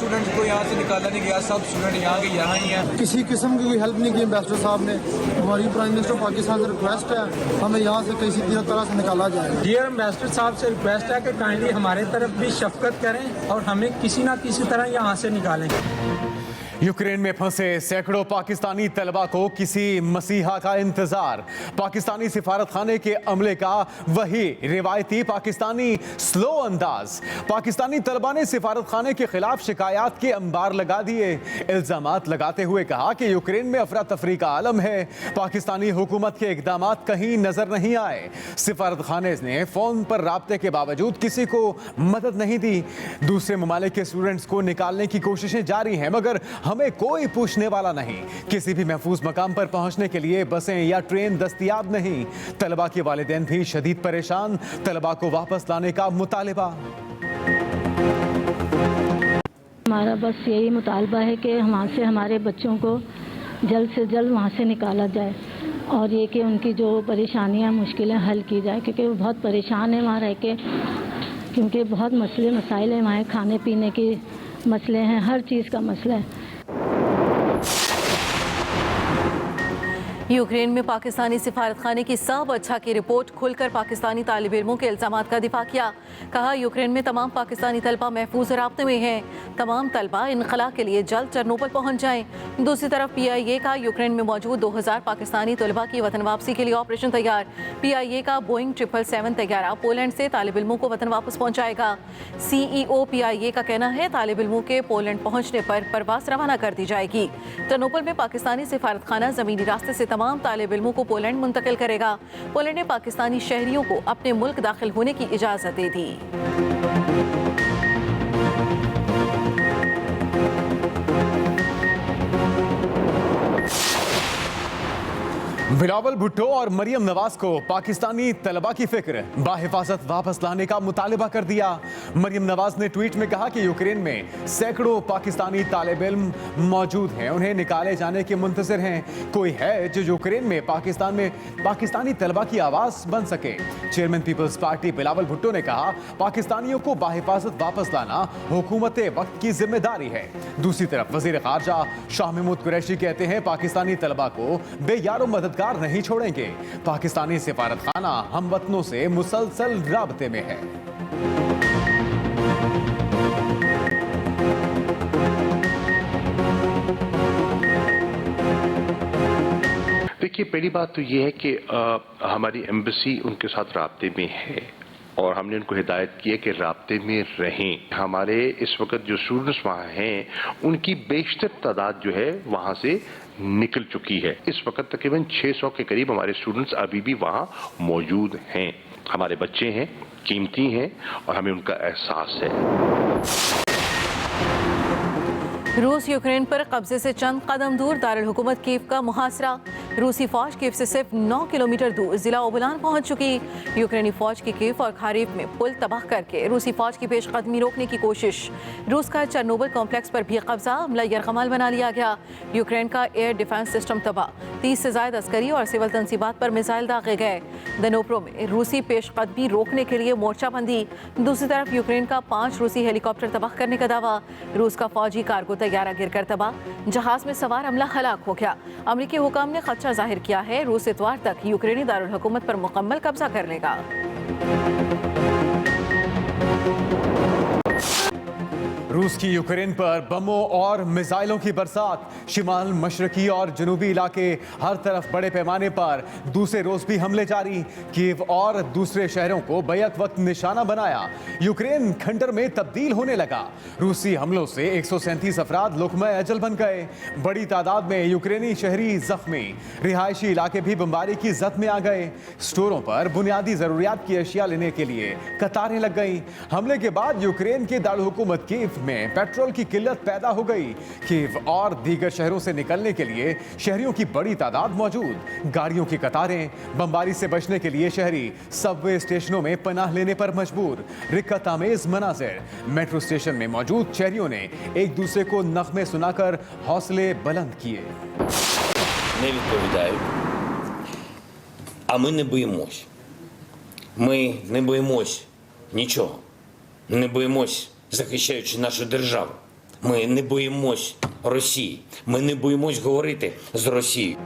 Student को यहाँ से निकाला नहीं गया, सब स्टूडेंट यहाँ के यहाँ ही हैं। किसी किस्म की कोई हेल्प नहीं की एम्बेसडर साहब ने। हमारी प्राइम मिनिस्टर पाकिस्तान से रिक्वेस्ट है, हमें यहाँ से किसी तरह से निकाला जाए। डियर एम्बेसडर साहब से रिक्वेस्ट है कि काइंडली हमारे तरफ भी शफकत करें और हमें किसी ना किसी तरह यहाँ से निकालें। यूक्रेन में फंसे सैकड़ों पाकिस्तानी तलबा को किसी मसीहा का इंतजार। पाकिस्तानी सिफारतखाने के अमले का वही रिवायती पाकिस्तानी स्लो अंदाज। पाकिस्तानी तलबा ने सिफारतखाने के खिलाफ शिकायत के अंबार लगा दिए। इल्जामात लगाते हुए कहा कि यूक्रेन में अफरा तफरी का आलम है, पाकिस्तानी हुकूमत के इकदामात कहीं नजर नहीं आए। सिफारतखाने ने फोन पर राब्ते के बावजूद किसी को मदद नहीं दी। दूसरे ममालिक के स्टूडेंट्स को निकालने की कोशिशें जारी हैं, मगर हमें कोई पूछने वाला नहीं। किसी भी महफूज मकाम पर पहुंचने के लिए बसें या ट्रेन दस्तयाब नहीं। तलबा के वालिदैन भी शदीद परेशान। तलबा को वापस लाने का मुतालिबा। हमारा बस यही मुतालबा है कि वहाँ से हमारे बच्चों को जल्द से जल्द वहाँ से निकाला जाए और ये कि उनकी जो परेशानियाँ मुश्किलें हल की जाए, क्योंकि वो बहुत परेशान है वहाँ रह के, क्योंकि बहुत मसले मसाइल हैं वहाँ, खाने पीने के मसले हैं, हर चीज़ का मसला है। यूक्रेन में पाकिस्तानी सिफारतखाने की सब अच्छा की रिपोर्ट खुलकर पाकिस्तानी तालिब इल्मों के इल्जामात का दिफा किया। कहा यूक्रेन में तमाम पाकिस्तानी तलबा महफूज राब्ते में हैं। तमाम तलबा इनखला के लिए जल्द चरनोबल पहुंच जाएं। दूसरी तरफ PIA का यूक्रेन में मौजूद 2000 पाकिस्तानी तलबा की वतन वापसी के लिए ऑपरेशन तैयार। PIA का बोइंग 777 तैयारा पोलैंड से तालिब इल्मों को वतन वापस पहुँचाएगा। CEO PIA का कहना है तालिब इल्मों के पोलैंड पहुँचने पर परवास रवाना कर दी जाएगी। चरनोबल में पाकिस्तानी सिफारतखाना ज़मीनी रास्ते से तमाम तालिब इल्मों को पोलैंड मुंतकिल करेगा। पोलैंड ने पाकिस्तानी शहरियों को अपने मुल्क दाखिल होने की इजाज़त दे दी। बिलावल भुट्टो और मरियम नवाज को पाकिस्तानी तलबा की फिक्र, बाहिफाजत वापस लाने का मुतालिबा कर दिया। मरियम नवाज ने ट्वीट में कहा कि यूक्रेन में सैकड़ों पाकिस्तानी तालिब इल्म मौजूद हैं, उन्हें निकाले जाने के मुंतज़िर हैं। कोई है जो यूक्रेन में पाकिस्तानी तलबा की आवाज़ बन सके। चेयरमैन पीपल्स पार्टी बिलावल भुट्टो ने कहा पाकिस्तानियों को बाहिफाजत वापस लाना हुकूमत वक्त की जिम्मेदारी है। दूसरी तरफ वज़ीर ख़ारजा शाह महमूद कुरैशी कहते हैं पाकिस्तानी तलबा को बेयारो मददगार नहीं छोड़ेंगे। पाकिस्तानी सिफारतखाना हमवतनों से मुसलसल राब्ते में है। देखिए, पहली बात तो ये है कि हमारी एम्बेसी उनके साथ राब्ते में है और हमने उनको हिदायत की है कि राब्ते में रहें। हमारे इस वक्त जो स्टूडेंट्स वहाँ हैं उनकी बेशतर तादाद जो है वहाँ से निकल चुकी है। इस वक्त तकरीबन 600 के करीब हमारे स्टूडेंट्स अभी भी वहाँ मौजूद हैं। हमारे बच्चे हैं, कीमती हैं और हमें उनका एहसास है। रूस यूक्रेन पर कब्जे से चंद कदम दूर दारुल हुकूमत कीव का मुहासरा। रूसी फौज कीव से सिर्फ 9 किलोमीटर दूर जिला ओबलान पहुंच चुकी। यूक्रेनी फौज की कीव और खारीफ में पुल तबाह करके रूसी फौज की पेशकदमी रोकने की कोशिश। रूस का चरनोबल कॉम्प्लेक्स पर भी कब्जा, हमला यरगमाल बना लिया गया। यूक्रेन का एयर डिफेंस सिस्टम तबाह, 30 से ज्यादा अस्करी और सिविल तंसीबात पर मिसाइल दागे गए। दनोप्रो में रूसी पेशकदमी रोकने के लिए मोर्चाबंदी। दूसरी तरफ यूक्रेन का 5 रूसी हेलीकॉप्टर तबाह करने का दावा। रूस का फौजी कार्गो तैयारा गिरकर तबाह, जहाज में सवार अमला हलाक हो गया। अमरीकी हुकाम ने खदशा जाहिर किया है रूस इतवार तक यूक्रेनी दारुल हुकूमत पर मुकम्मल कब्जा कर लेगा। रूस की यूक्रेन पर बमों और मिसाइलों की बरसात। शिमाल मशरकी और जनूबी इलाके हर तरफ बड़े पैमाने पर दूसरे रोज भी हमले जारी। कीव और दूसरे शहरों को बैक वक्त निशाना बनाया। यूक्रेन खंडर में तब्दील होने लगा। रूसी हमलों से 137 अफराद लुकमा अजल बन गए। बड़ी तादाद में यूक्रेनी शहरी जख्मी। रिहायशी इलाके भी बमबारी की जद में आ गए। स्टोरों पर बुनियादी जरूरियात की अशिया लेने के लिए कतारें लग गई। हमले के बाद यूक्रेन के दारुल हुकूमत कीव में पेट्रोल की किल्लत पैदा हो गई। कीव और दीगर शहरों से निकलने के लिए शहरियों की बड़ी तादाद मौजूद। गाड़ियों की कतारें। बमबारी से बचने के लिए शहरी सबवे स्टेशनों में पनाह लेने पर मजबूर। रिक्कत आमेज मनाजिर। मेट्रो स्टेशन में मौजूद शहरियों ने एक दूसरे को नगमे सुनाकर हौसले बुलंद किए। Не відповідають, а ми не боїмось. Ми не боїмось нічого. Не боїмось, захищаючи нашу державу. Ми не боїмось Росії. Ми не боїмось говорити з Росією.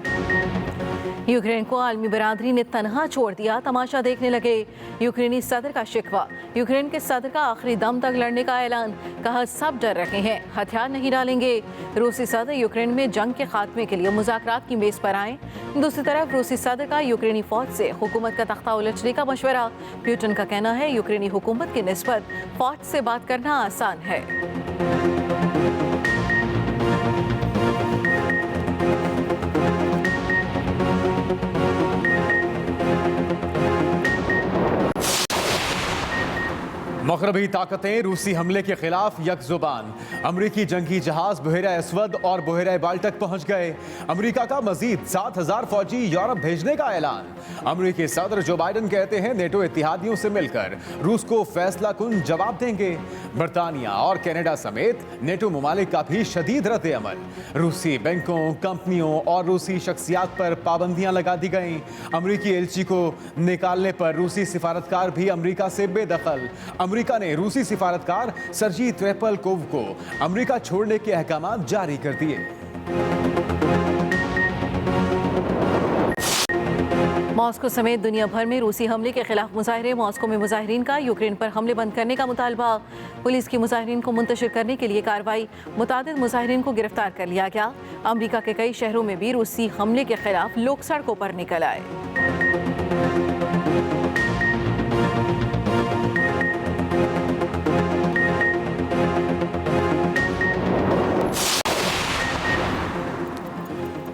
यूक्रेन को आलमी बरादरी ने तनहा छोड़ दिया, तमाशा देखने लगे। यूक्रेनी सदर का शिकवा, यूक्रेन के सदर का आखिरी दम तक लड़ने का ऐलान, कहा सब डर रहे हैं, हथियार नहीं डालेंगे। रूसी सदर यूक्रेन में जंग के खात्मे के लिए मुज़ाकरात की मेज पर आए। दूसरी तरफ रूसी सदर का यूक्रेनी फौज से हुकूमत का तख्ता उलटने का मशवरा। पुतिन का कहना है यूक्रेनी हुकूमत की निस्बत फौज से बात करना आसान है। मगरबी ताकतें रूसी हमले के खिलाफ यकजुबान। अमरीकी जंगी जहाज बहरा असवद और बहरा बाल्टक पहुंच गए। अमरीका का मजीद 7,000 फौजी यूरोप भेजने का ऐलान। अमरीकी सदर जो बाइडन कहते हैं नेटो इत्तेहादियों से मिलकर रूस को फैसला कुन जवाब देंगे। बरतानिया और कनाडा समेत नेटो ममालिक का भी शदीद रद्द अमल। रूसी बैंकों, कंपनियों और रूसी शख्सियात पर पाबंदियां लगा दी गईं। अमरीकी एलची को निकालने पर रूसी सिफारतकार भी अमरीका से बेदखल। अमेरिका ने रूसी सिफारतकार सर्जी त्रेपलकोव को अमेरिका छोड़ने के अहकाम जारी कर दिए। मॉस्को समेत दुनिया भर में रूसी हमले के खिलाफ मुजाहरे। मॉस्को में मुजाहिरीन का यूक्रेन पर हमले बंद करने का मुतालबा। पुलिस की मुजाहिरीन को मुंतशिर करने के लिए कार्रवाई। मुतादिद मुजाहिरीन को गिरफ्तार कर लिया गया। अमेरिका के कई शहरों में भी रूसी हमले के खिलाफ लोग सड़कों पर निकल आए।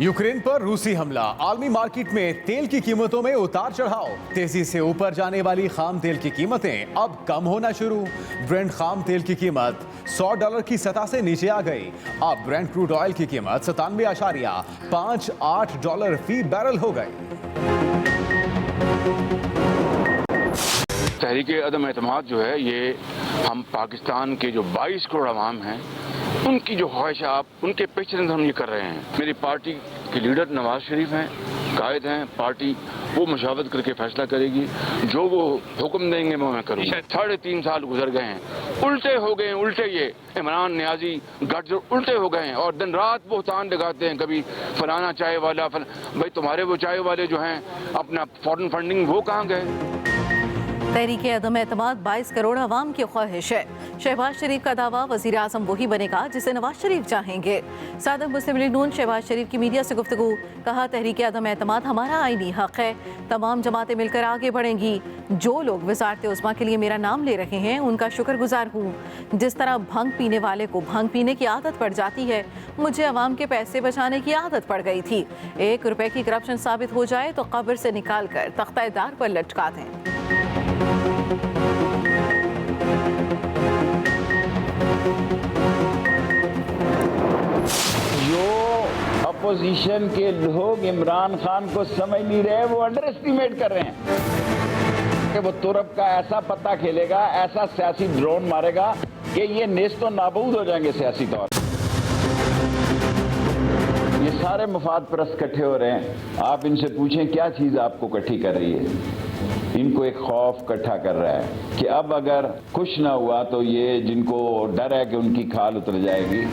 यूक्रेन पर रूसी हमला। आलमी मार्केट में तेल की कीमतों में उतार चढ़ाव। तेजी से ऊपर जाने वाली खाम तेल की कीमतें अब कम होना शुरू। ब्रेंट खाम तेल की कीमत $100 की सतह से नीचे आ गई। अब ब्रेंट क्रूड ऑयल की कीमत $97.58 फी बैरल हो गई। तहरीक अदम एतमाद जो है ये हम पाकिस्तान के जो 22 करोड़ अवाम हैं उनकी जो ख्वाहिशात उनके पेश नज़र हम ये कर रहे हैं। मेरी पार्टी के लीडर नवाज शरीफ हैं, कायद हैं पार्टी, वो मशावरत करके फैसला करेगी। जो वो हुक्म देंगे मैं करूँगा। 3.5 साल गुजर गए हैं, उल्टे हो गए हैं, उल्टे ये इमरान न्याजी गठजोड़ उल्टे हो गए हैं और दिन रात बोहतान लगाते हैं। कभी फलाना चाय वाला भाई तुम्हारे वो चाय वाले जो हैं अपना फॉरेन फंडिंग वो कहाँ गए। तहरीक अदम एतमाद 22 करोड़ अवाम की ख्वाहिश है। शहबाज शरीफ का दावा वज़ीर आज़म वही बनेगा जिसे नवाज शरीफ चाहेंगे। सदर मुस्लिम लीग नून शहबाज शरीफ की मीडिया से गुफ्तगू। कहा तहरीक अदम एतमाद हमारा आईनी हक है। तमाम जमातें मिलकर आगे बढ़ेंगी। जो लोग वज़ारत उज़्मा के लिए मेरा नाम ले रहे हैं उनका शुक्रगुजार हूँ। जिस तरह भंग पीने वाले को भंग पीने की आदत पड़ जाती है, मुझे अवाम के पैसे बचाने की आदत पड़ गई थी। 1 रुपए की करप्शन साबित हो जाए तो कब्र से निकाल कर तख्ता-ए-दार पर लटका दें। जो अपोजिशन के लोग इमरान खान को समझ नहीं रहे, वो अंडर एस्टिमेट कर रहे हैं कि वो तुरप का ऐसा पत्ता खेलेगा, ऐसा सियासी ड्रोन मारेगा कि ये नेस्तो नाबूद हो जाएंगे सियासी तौर पर। ये सारे मुफाद परस्त इकट्ठे हो रहे हैं। आप इनसे पूछें क्या चीज़ आपको इकट्ठी कर रही है। इनको एक खौफ इकट्ठा कर रहा है कि अब अगर कुछ ना हुआ तो ये जिनको डर है कि उनकी खाल उतर जाएगी।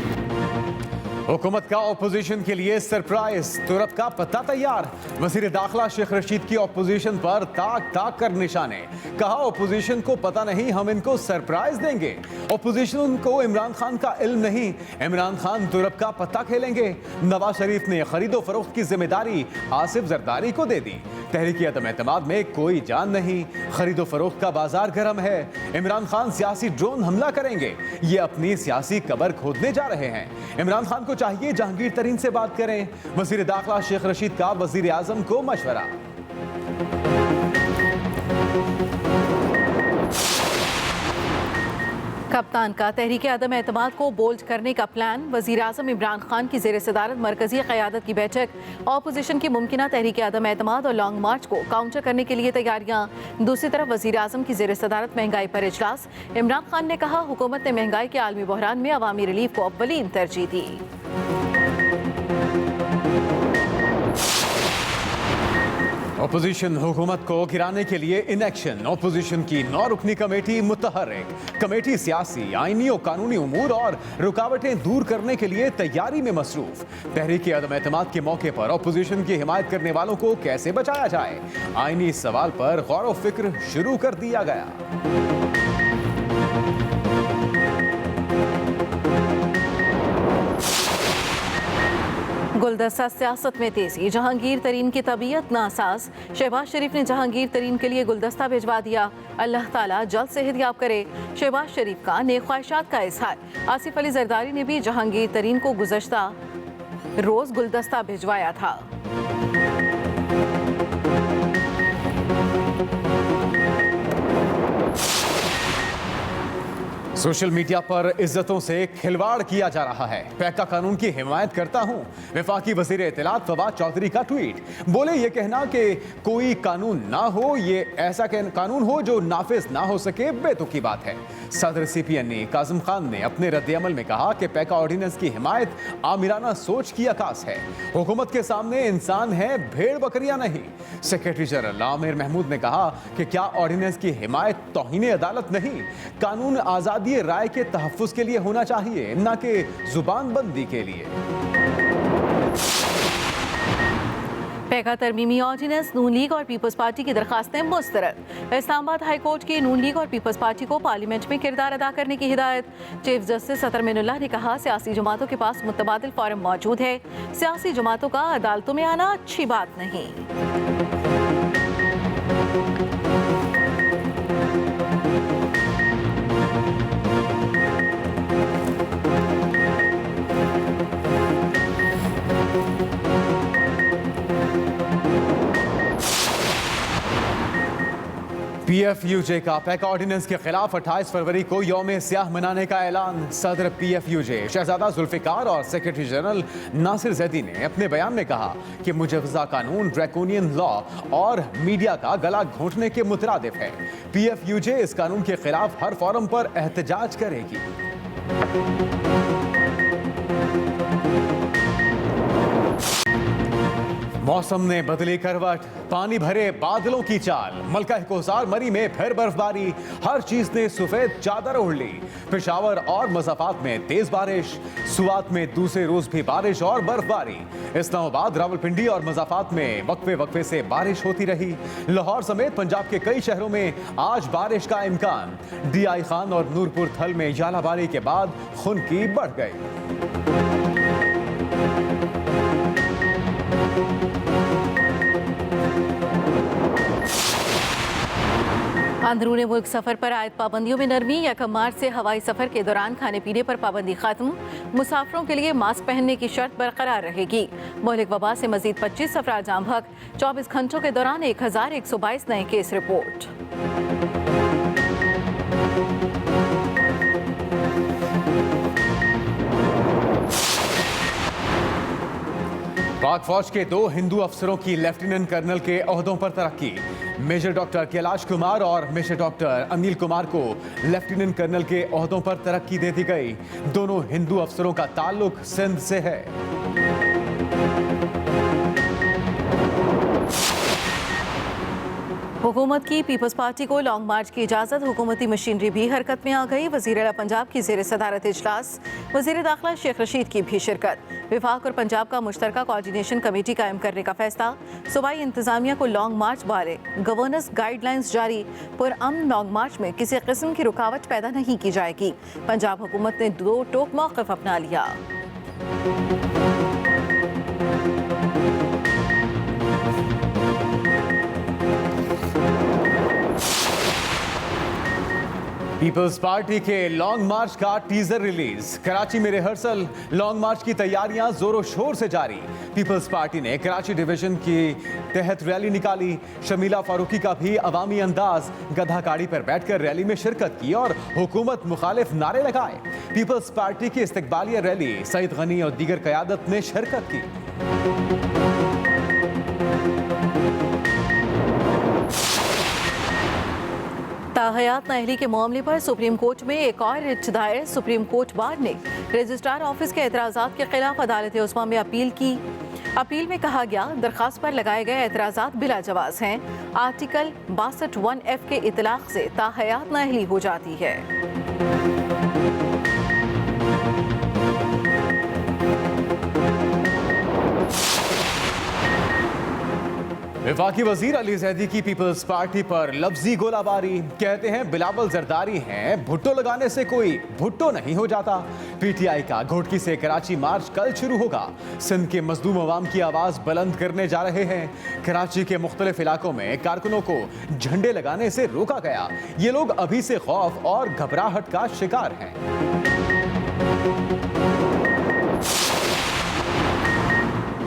हुकूमत का ऑपोजिशन के लिए सरप्राइज। तुरप का पत्ता तैयार। वजीर दाखिला शेख रशीद की ऑपोजिशन पर ताक ताक कर निशाने। कहा ऑपोजिशन को पता नहीं, हम इनको सरप्राइज देंगे। ऑपोजिशन को इमरान खान का इल्म नहीं, इमरान खान तुरप का पत्ता खेलेंगे। नवाज शरीफ ने खरीदो फरोख्त की जिम्मेदारी आसिफ जरदारी को दे दी। तहरीक अदम एतमाद में कोई जान नहीं, खरीदो फरोख्त का बाजार गर्म है। इमरान खान सियासी ड्रोन हमला करेंगे, ये अपनी सियासी कबर खोदने जा रहे हैं। इमरान खान को चाहिए जहांगीर तरीन से बात करें। वजीर दाखिला शेख रशीद का वजीर आजम को मशवरा। कप्तान का तहरीक अदम एतमाद को बोल्ड करने का प्लान। वजीर आजम इमरान खान की ज़ेर सदारत मरकजी क़यादत की बैठक। ऑपोजिशन की मुमकिना तहरीक अदम एतमाद और लॉन्ग मार्च को काउंटर करने के लिए तैयारियां। दूसरी तरफ वजीर आजम की ज़ेर सदारत महंगाई पर इजलास। इमरान खान ने कहा हुकूमत ने महंगाई के आलमी बहरान में अवामी रिलीफ को अव्वलीन तरजीह दी। अपोजिशन हुकूमत को गिराने के लिए इन एक्शन। अपोजिशन की 9 रुकनी कमेटी मुतहर्रिक। कमेटी सियासी, आईनी और कानूनी उमूर और रुकावटें दूर करने के लिए तैयारी में मसरूफ। तहरीक अदम एतमाद के मौके पर अपोजिशन की हिमायत करने वालों को कैसे बचाया जाए, आईनी सवाल पर गौर व फिक्र शुरू कर दिया गया। गुलदस्ता सियासत में तेजी। जहांगीर तरीन की तबीयत नासाज। शहबाज शरीफ ने जहांगीर तरीन के लिए गुलदस्ता भिजवा दिया। अल्लाह ताला जल्द सेहतयाब करे। शहबाज शरीफ का नेक ख्वाहिशात का इजहार। आसिफ अली जरदारी ने भी जहांगीर तरीन को गुज़श्ता रोज गुलदस्ता भिजवाया था। सोशल मीडिया पर इज्जतों से खिलवाड़ किया जा रहा है। पैका कानून की हिमायत करता हूं। वफाकी वजीर इत्तलात फवाद चौधरी का ट्वीट। बोले ये कहना कि कोई कानून ना हो, ये ऐसा कानून हो जो नाफिज ना हो सके, बेतुकी बात है। सदर CPN काजिम खान ने अपने रद्द-ए-अमल में कहा कि पैका ऑर्डिनेंस की हिमायत आमिराना सोच की अकास है। हुकूमत के सामने इंसान है, भेड़ बकरियां नहीं। सेक्रेटरी जनरल आमिर महमूद ने कहा कि क्या ऑर्डिनेंस की हिमायत तौहीन अदालत नहीं, कानून आजादी राय के तहफ्फुज के लिए होना चाहिए, ना कि जुबानबंदी के लिए। पैका तरमीमी ऑर्डिनेंस नून लीग और पीपल्स पार्टी की दरखास्तें मुस्तरद। इस्लामाबाद हाई कोर्ट की नून लीग और पीपल्स पार्टी को पार्लियामेंट में किरदार अदा करने की हिदायत। चीफ जस्टिस अतर मिनुल्लाह ने कहा सियासी जमातों के पास मुतबादिल फोरम मौजूद है। सियासी जमातों का अदालतों में आना अच्छी बात नहीं। PFUJ का पैका ऑर्डिनेंस के खिलाफ 28 फरवरी को यौम स्याह मनाने का ऐलान। सदर PFUJ शहजादा जुल्फिकार और सेक्रेटरी जनरल नासिर जैदी ने अपने बयान में कहा कि मुजवजा कानून ड्रैकोनियन लॉ और मीडिया का गला घोंटने के मुतरादिफ है। PFUJ इस कानून के खिलाफ हर फोरम पर एहतजाज करेगी। मौसम ने बदली करवट। पानी भरे बादलों की चाल। मलका कोसार मरी में फिर बर्फबारी। हर चीज ने सफेद चादर ओढ़ ली। पेशावर और मज़ाफात में तेज बारिश। सुवात में दूसरे रोज भी बारिश और बर्फबारी। इस्लामाबाद, रावलपिंडी और मज़ाफात में वक्फे वक्फे से बारिश होती रही। लाहौर समेत पंजाब के कई शहरों में आज बारिश का इम्कान। DI खान और नूरपुर थल में यालाबारी के बाद खुनकी बढ़ गई। अंदरूनी मुल्क सफर पर आयद पाबंदियों में नरमी। 1 मार्च से हवाई सफर के दौरान खाने पीने पर पाबंदी खत्म। मुसाफिरों के लिए मास्क पहनने की शर्त बरकरार रहेगी। मुल्क वबा से मजीद 25 अफराद जाम हक। 24 घंटों के दौरान 1122 नए केस रिपोर्ट। पाक फौज के 2 हिंदू अफसरों की लेफ्टिनेंट कर्नल के ओहदों पर तरक्की। मेजर डॉक्टर कैलाश कुमार और मेजर डॉक्टर अनिल कुमार को लेफ्टिनेंट कर्नल के ओहदों पर तरक्की दे दी गई। दोनों हिंदू अफसरों का ताल्लुक सिंध से है। हुकूमत की पीपल्स पार्टी को लॉन्ग मार्च की इजाज़त। हुकूमती मशीनरी भी हरकत में आ गई। वज़ीर आला पंजाब की ज़ेर सदारत इजलास। वज़ीर दाखिला शेख रशीद की भी शिरकत। विफाक और पंजाब का मुश्तरका कोऑर्डिनेशन कमेटी कायम करने का फैसला। सूबाई इंतजामिया को लॉन्ग मार्च बारे गवर्नेंस गाइडलाइंस जारी। पुरअमन लॉन्ग मार्च में किसी किस्म की रुकावट पैदा नहीं की जाएगी। पंजाब हुकूमत ने 2 टोक मौक़िफ़ अपना लिया। पीपल्स पार्टी के लॉन्ग मार्च का टीजर रिलीज। कराची में रिहर्सल। लॉन्ग मार्च की तैयारियां जोरों शोर से जारी। पीपल्स पार्टी ने कराची डिवीजन की तहत रैली निकाली। शमीला फारूकी का भी अवामी अंदाज। गधा गाड़ी पर बैठकर रैली में शिरकत की और हुकूमत मुखालिफ नारे लगाए। पीपल्स पार्टी की इस्तकबालिया रैली सईद गनी और दीगर क़यादत ने शिरकत की। ताहयात नाअहली के मामले पर सुप्रीम कोर्ट में एक और रिट दायर। सुप्रीम कोर्ट बार ने रजिस्ट्रार ऑफिस के एतराज़ात के खिलाफ अदालत उस्मा में अपील की। अपील में कहा गया, दरखास्त पर लगाए गए एतराज़ात बिला जवाज़ हैं। आर्टिकल 62(1)(f) के इतलाक़ से ताहयात नाअहली हो जाती है। वफाकी वजीर अली जैदी की पीपल्स पार्टी पर लफ्जी गोलाबारी। कहते हैं बिलावल जरदारी हैं, भुट्टो लगाने से कोई भुट्टो नहीं हो जाता। पीटीआई का घोटकी से कराची मार्च कल शुरू होगा। सिंध के मजलूम अवाम की आवाज बुलंद करने जा रहे हैं। कराची के मुख्तलिफ इलाकों में कारकुनों को झंडे लगाने से रोका गया। ये लोग अभी से खौफ और घबराहट का शिकार हैं।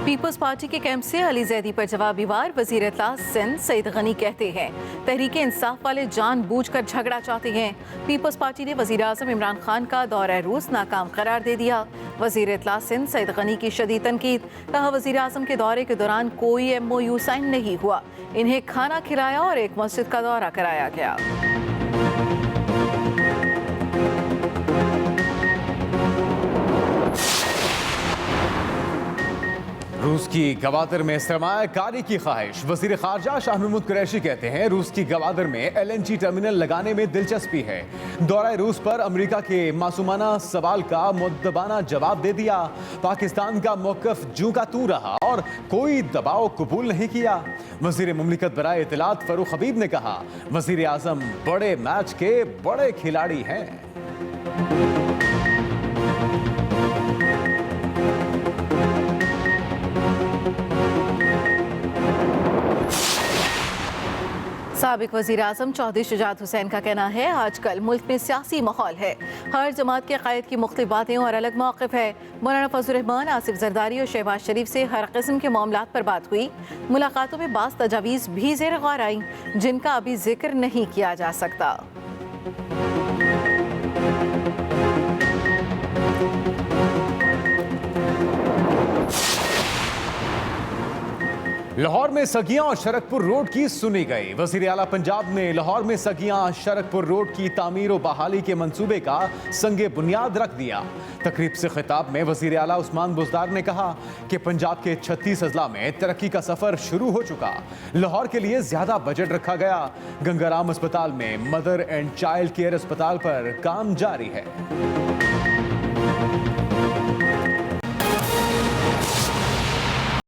पीपल्स पार्टी के कैंप से अली जैदी पर जवाबी वार। वजीर इत्तलात सिंध सईद गनी कहते हैं, तहरीके इंसाफ वाले जानबूझकर झगड़ा चाहते हैं। पीपल्स पार्टी ने वजीर आज़म इमरान खान का दौरा रूस नाकाम करार दे दिया। वजीर इत्तलात सिंध सईद गनी की शदीद तनकीद। कहा, वजीर आज़म के दौरे के दौरान कोई MOU साइन नहीं हुआ। इन्हें खाना खिलाया और एक मस्जिद का दौरा कराया गया। रूस की गवादर में सरमायाकारी की ख्वाहिश। वजीर खारजा शाह महमूद कुरैशी कहते हैं, रूस की गवादर में LNG टर्मिनल लगाने में दिलचस्पी है। दौरा रूस पर अमेरिका के मासूमाना सवाल का मुद्दबाना जवाब दे दिया। पाकिस्तान का मौक़िफ़ जूं का तू रहा और कोई दबाव कबूल नहीं किया। वजीर मुमलिकत बराए इत्तलात फरूख हबीब ने कहा, वजीर आज़म बड़े मैच के बड़े खिलाड़ी हैं। साबिक वज़ीर आज़म चौधरी शुजात हुसैन का कहना है, आजकल मुल्क में सियासी माहौल है। हर जमात के क़ायद की मुख्तलिफ बातें और अलग मौक़िफ़ है। मौलाना फजल रहमान, आसिफ जरदारी और शहबाज शरीफ से हर किस्म के मामलात पर बात हुई। मुलाकातों में बाज़ तजावीज़ भी ज़ेर गौर आईं, जिनका अभी जिक्र नहीं किया जा सकता। लाहौर में सगियां और शरकपुर रोड की सुनी गई। वज़ीर आला पंजाब ने लाहौर में सगियां शरकपुर रोड की तामीर और बहाली के मंसूबे का संगे बुनियाद रख दिया। तकरीब से खिताब में वज़ीर आला उस्मान बुज़दार ने कहा कि पंजाब के 36 अजला में तरक्की का सफ़र शुरू हो चुका। लाहौर के लिए ज़्यादा बजट रखा गया। गंगाराम अस्पताल में मदर एंड चाइल्ड केयर अस्पताल पर काम जारी है।